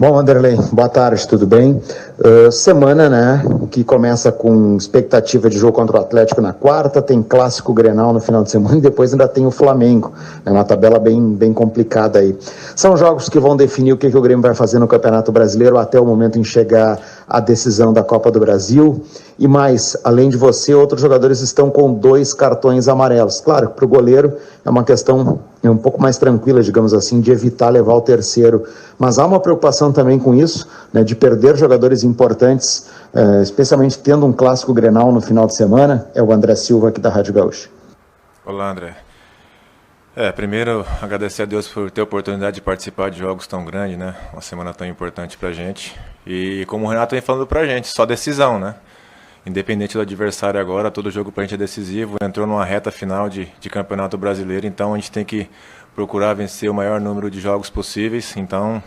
Bom, Wanderlei, boa tarde, tudo bem? Semana, né, que começa com expectativa de jogo contra o Atlético na quarta, tem clássico Grenal no final de semana e depois ainda tem o Flamengo, é uma tabela bem complicada aí. São jogos que vão definir o que o Grêmio vai fazer no Campeonato Brasileiro até o momento em chegar à decisão da Copa do Brasil. E mais, além de você, outros jogadores estão com 2 cartões amarelos. Claro que para o goleiro é uma questão um pouco mais tranquila, digamos assim, de evitar levar o terceiro. Mas há uma preocupação também com isso, né, de perder jogadores importantes, especialmente tendo um clássico Grenal no final de semana. É o André Silva aqui da Rádio Gaúcha. Olá, André. Primeiro, agradecer a Deus por ter a oportunidade de participar de jogos tão grandes, né? Uma semana tão importante pra gente. E como o Renato vem falando pra gente, só decisão, né? Independente do adversário agora, todo jogo pra gente é decisivo. Entrou numa reta final de Campeonato Brasileiro, então a gente tem que procurar vencer o maior número de jogos possíveis. Então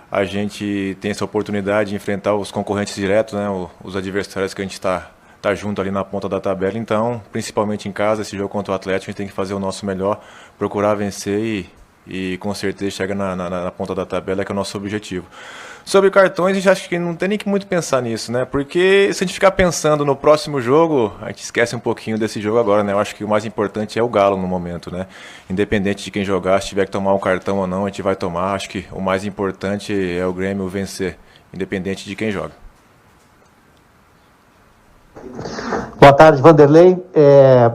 a gente tem essa oportunidade de enfrentar os concorrentes diretos, né? Os adversários que a gente está junto ali na ponta da tabela. Então, principalmente em casa, esse jogo contra o Atlético, a gente tem que fazer o nosso melhor, procurar vencer e com certeza chegar na ponta da tabela, que é o nosso objetivo. Sobre cartões, a gente acha que não tem nem que muito pensar nisso, né? Porque se a gente ficar pensando no próximo jogo, a gente esquece um pouquinho desse jogo agora, né? Eu acho que o mais importante é o Galo no momento, né? Independente de quem jogar, se tiver que tomar um cartão ou não, a gente vai tomar. Acho que o mais importante é o Grêmio vencer, independente de quem joga. Boa tarde, Wanderlei.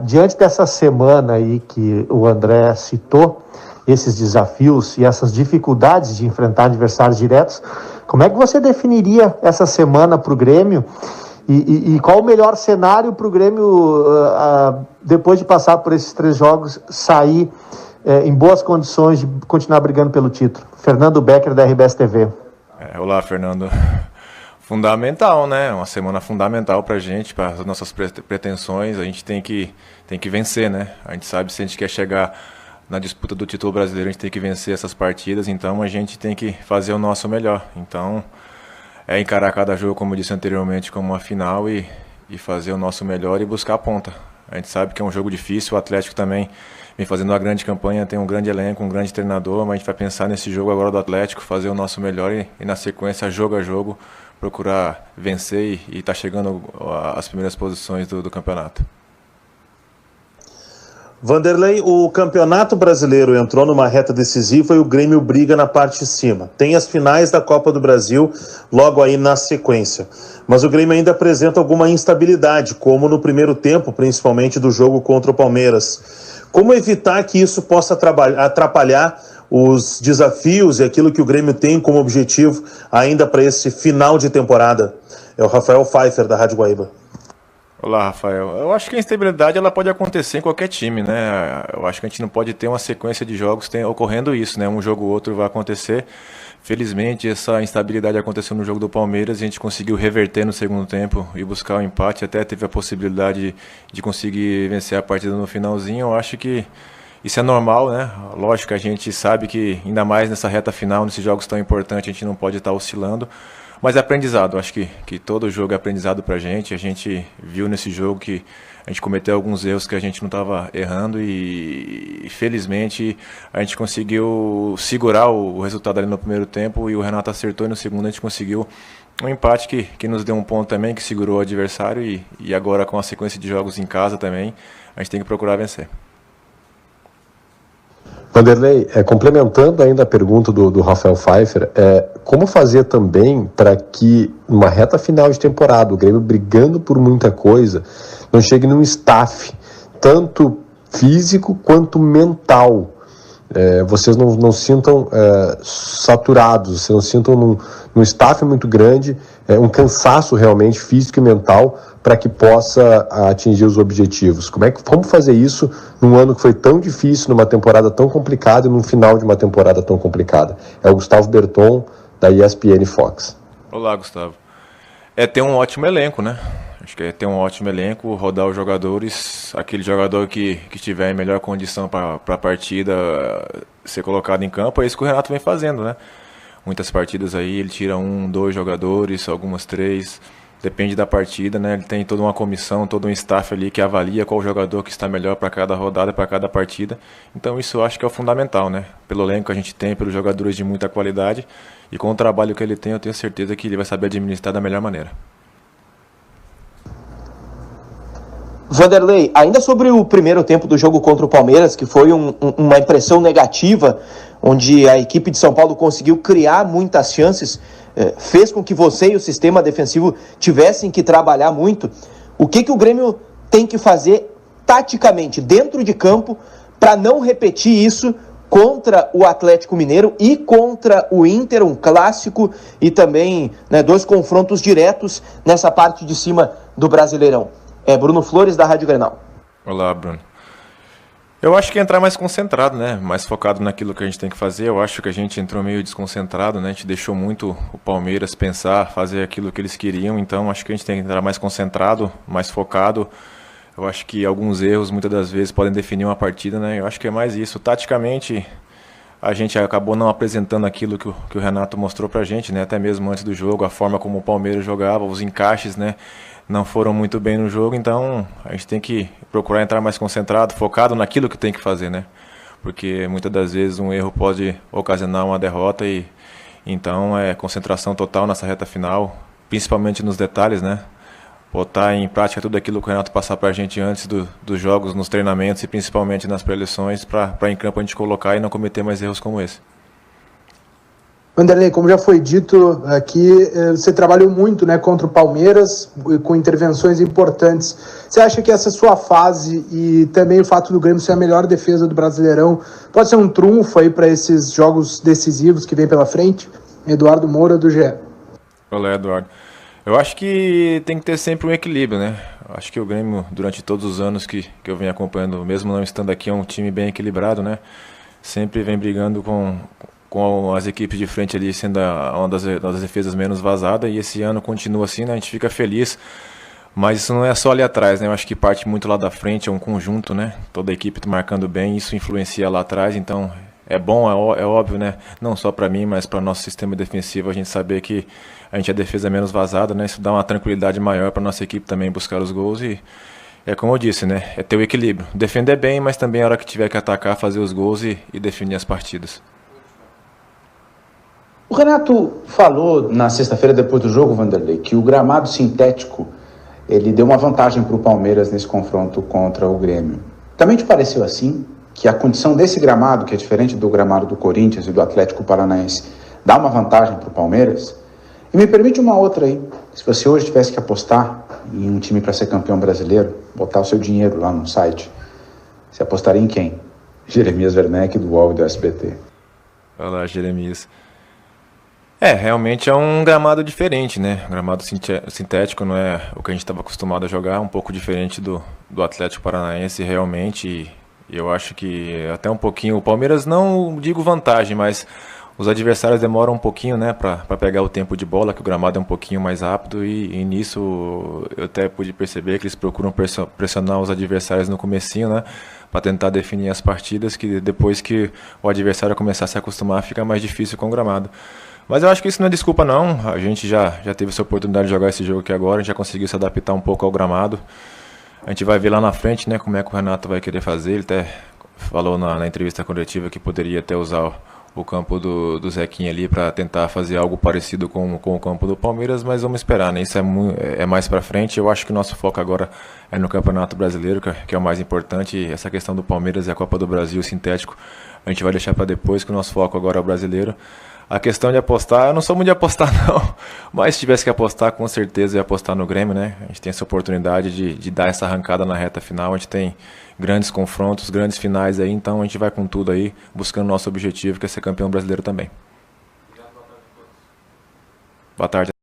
Diante dessa semana aí que o André citou, esses desafios e essas dificuldades de enfrentar adversários diretos, como é que você definiria essa semana para o Grêmio e qual o melhor cenário para o Grêmio, depois de passar por esses 3 jogos, sair em boas condições de continuar brigando pelo título? Fernando Becker, da RBS TV. Olá, Fernando. Fundamental, né? Uma semana fundamental pra gente, para as nossas pretensões. A gente tem que vencer, né? A gente sabe, se a gente quer chegar na disputa do título brasileiro, a gente tem que vencer essas partidas, então a gente tem que fazer o nosso melhor. Então, encarar cada jogo, como eu disse anteriormente, como uma final e fazer o nosso melhor e buscar a ponta. A gente sabe que é um jogo difícil, o Atlético também vem fazendo uma grande campanha, tem um grande elenco, um grande treinador, mas a gente vai pensar nesse jogo agora do Atlético, fazer o nosso melhor e na sequência, jogo a jogo, procurar vencer e estar chegando às primeiras posições do campeonato. Wanderlei, o Campeonato Brasileiro entrou numa reta decisiva e o Grêmio briga na parte de cima. Tem as finais da Copa do Brasil logo aí na sequência. Mas o Grêmio ainda apresenta alguma instabilidade, como no primeiro tempo, principalmente do jogo contra o Palmeiras. Como evitar que isso possa atrapalhar os desafios e aquilo que o Grêmio tem como objetivo ainda para esse final de temporada? É o Rafael Pfeiffer, da Rádio Guaíba. Olá, Rafael. Eu acho que a instabilidade ela pode acontecer em qualquer time, né? Eu acho que a gente não pode ter uma sequência de jogos ocorrendo isso, né? Um jogo ou outro vai acontecer. Felizmente, essa instabilidade aconteceu no jogo do Palmeiras e a gente conseguiu reverter no segundo tempo e buscar o empate. Até teve a possibilidade de conseguir vencer a partida no finalzinho. Eu acho que isso é normal, né? Lógico que a gente sabe que, ainda mais nessa reta final, nesses jogos tão importantes, a gente não pode estar oscilando. Mas é aprendizado, acho que todo jogo é aprendizado pra gente. A gente viu nesse jogo que a gente cometeu alguns erros que a gente não estava errando e felizmente a gente conseguiu segurar o resultado ali no primeiro tempo e o Renato acertou e no segundo a gente conseguiu um empate que nos deu um ponto também, que segurou o adversário e agora com a sequência de jogos em casa também, a gente tem que procurar vencer. Wanderlei, complementando ainda a pergunta do Rafael Pfeiffer, como fazer também para que, numa reta final de temporada, o Grêmio brigando por muita coisa, não chegue num staff, tanto físico quanto mental. Vocês não se sintam saturados, vocês não se sintam num staff muito grande, um cansaço realmente físico e mental para que possa atingir os objetivos. Como fazer isso num ano que foi tão difícil, numa temporada tão complicada e num final de uma temporada tão complicada? É o Gustavo Berton, da ESPN Fox. Olá, Gustavo. Ter um ótimo elenco, né? Acho que é ter um ótimo elenco, rodar os jogadores, aquele jogador que estiver em melhor condição para a partida ser colocado em campo, é isso que o Renato vem fazendo, né? Muitas partidas aí ele tira 1, 2 jogadores, algumas 3, depende da partida, né? Ele tem toda uma comissão, todo um staff ali que avalia qual jogador que está melhor para cada rodada, para cada partida. Então isso eu acho que é o fundamental, né? Pelo elenco que a gente tem, pelos jogadores de muita qualidade e com o trabalho que ele tem, eu tenho certeza que ele vai saber administrar da melhor maneira. Vanderlei, ainda sobre o primeiro tempo do jogo contra o Palmeiras, que foi uma impressão negativa, onde a equipe de São Paulo conseguiu criar muitas chances, fez com que você e o sistema defensivo tivessem que trabalhar muito. O que o Grêmio tem que fazer taticamente dentro de campo para não repetir isso contra o Atlético Mineiro e contra o Inter, um clássico, e também, né, 2 confrontos diretos nessa parte de cima do Brasileirão? Bruno Flores, da Rádio Grenal. Olá, Bruno. Eu acho que entrar mais concentrado, né? Mais focado naquilo que a gente tem que fazer. Eu acho que a gente entrou meio desconcentrado, né? A gente deixou muito o Palmeiras pensar, fazer aquilo que eles queriam. Então, acho que a gente tem que entrar mais concentrado, mais focado. Eu acho que alguns erros, muitas das vezes, podem definir uma partida, né? Eu acho que é mais isso. Taticamente, a gente acabou não apresentando aquilo que o Renato mostrou pra gente, né? Até mesmo antes do jogo, a forma como o Palmeiras jogava, os encaixes, né? Não foram muito bem no jogo, então a gente tem que procurar entrar mais concentrado, focado naquilo que tem que fazer, né? Porque muitas das vezes um erro pode ocasionar uma derrota e então é concentração total nessa reta final, principalmente nos detalhes, né? Botar em prática tudo aquilo que o Renato passar pra gente antes dos jogos, nos treinamentos e principalmente nas pré-eleições para em campo a gente colocar e não cometer mais erros como esse. Vanderlei, como já foi dito aqui, você trabalhou muito, né, contra o Palmeiras, com intervenções importantes. Você acha que essa sua fase e também o fato do Grêmio ser a melhor defesa do Brasileirão pode ser um trunfo aí para esses jogos decisivos que vem pela frente? Eduardo Moura, do GE. Olá, Eduardo. Eu acho que tem que ter sempre um equilíbrio, né? Eu acho que o Grêmio, durante todos os anos que eu venho acompanhando, mesmo não estando aqui, é um time bem equilibrado, né? Sempre vem brigando com as equipes de frente ali sendo uma das defesas menos vazadas, e esse ano continua assim, né? A gente fica feliz, mas isso não é só ali atrás, né? Eu acho que parte muito lá da frente, é um conjunto, né? Toda a equipe marcando bem, isso influencia lá atrás, então é bom, é óbvio, né? Não só para mim, mas para o nosso sistema defensivo, a gente saber que a gente é a defesa menos vazada, né? Isso dá uma tranquilidade maior para nossa equipe também buscar os gols e é como eu disse, né? É ter o equilíbrio, defender bem, mas também a hora que tiver que atacar, fazer os gols e definir as partidas. O Renato falou na sexta-feira depois do jogo, Vanderlei, que o gramado sintético ele deu uma vantagem para o Palmeiras nesse confronto contra o Grêmio. Também te pareceu assim? Que a condição desse gramado, que é diferente do gramado do Corinthians e do Atlético Paranaense, dá uma vantagem para o Palmeiras? E me permite uma outra aí. Se você hoje tivesse que apostar em um time para ser campeão brasileiro, botar o seu dinheiro lá no site, você apostaria em quem? Jeremias Werneck, do UOL e do SBT. Olá, Jeremias. Realmente é um gramado diferente, né? Um gramado sintético não é o que a gente estava acostumado a jogar, um pouco diferente do Atlético Paranaense, realmente. E eu acho que até um pouquinho, o Palmeiras não digo vantagem, mas os adversários demoram um pouquinho, né, para pegar o tempo de bola, que o gramado é um pouquinho mais rápido e nisso eu até pude perceber que eles procuram pressionar os adversários no comecinho, né, para tentar definir as partidas, que depois que o adversário começar a se acostumar fica mais difícil com o gramado. Mas eu acho que isso não é desculpa não, a gente já teve essa oportunidade de jogar esse jogo aqui agora, a gente já conseguiu se adaptar um pouco ao gramado. A gente vai ver lá na frente, né, como é que o Renato vai querer fazer. Ele até falou na entrevista coletiva que poderia até usar o campo do Zequinha ali para tentar fazer algo parecido com o campo do Palmeiras, mas vamos esperar, né? Isso é mais para frente. Eu acho que o nosso foco agora é no Campeonato Brasileiro, que é o mais importante. E essa questão do Palmeiras e a Copa do Brasil sintético, a gente vai deixar para depois, que o nosso foco agora é o brasileiro. A questão de apostar, eu não sou muito de apostar não, mas se tivesse que apostar, com certeza ia apostar no Grêmio, né? A gente tem essa oportunidade de dar essa arrancada na reta final, a gente tem grandes confrontos, grandes finais aí, então a gente vai com tudo aí, buscando o nosso objetivo, que é ser campeão brasileiro também. Boa tarde.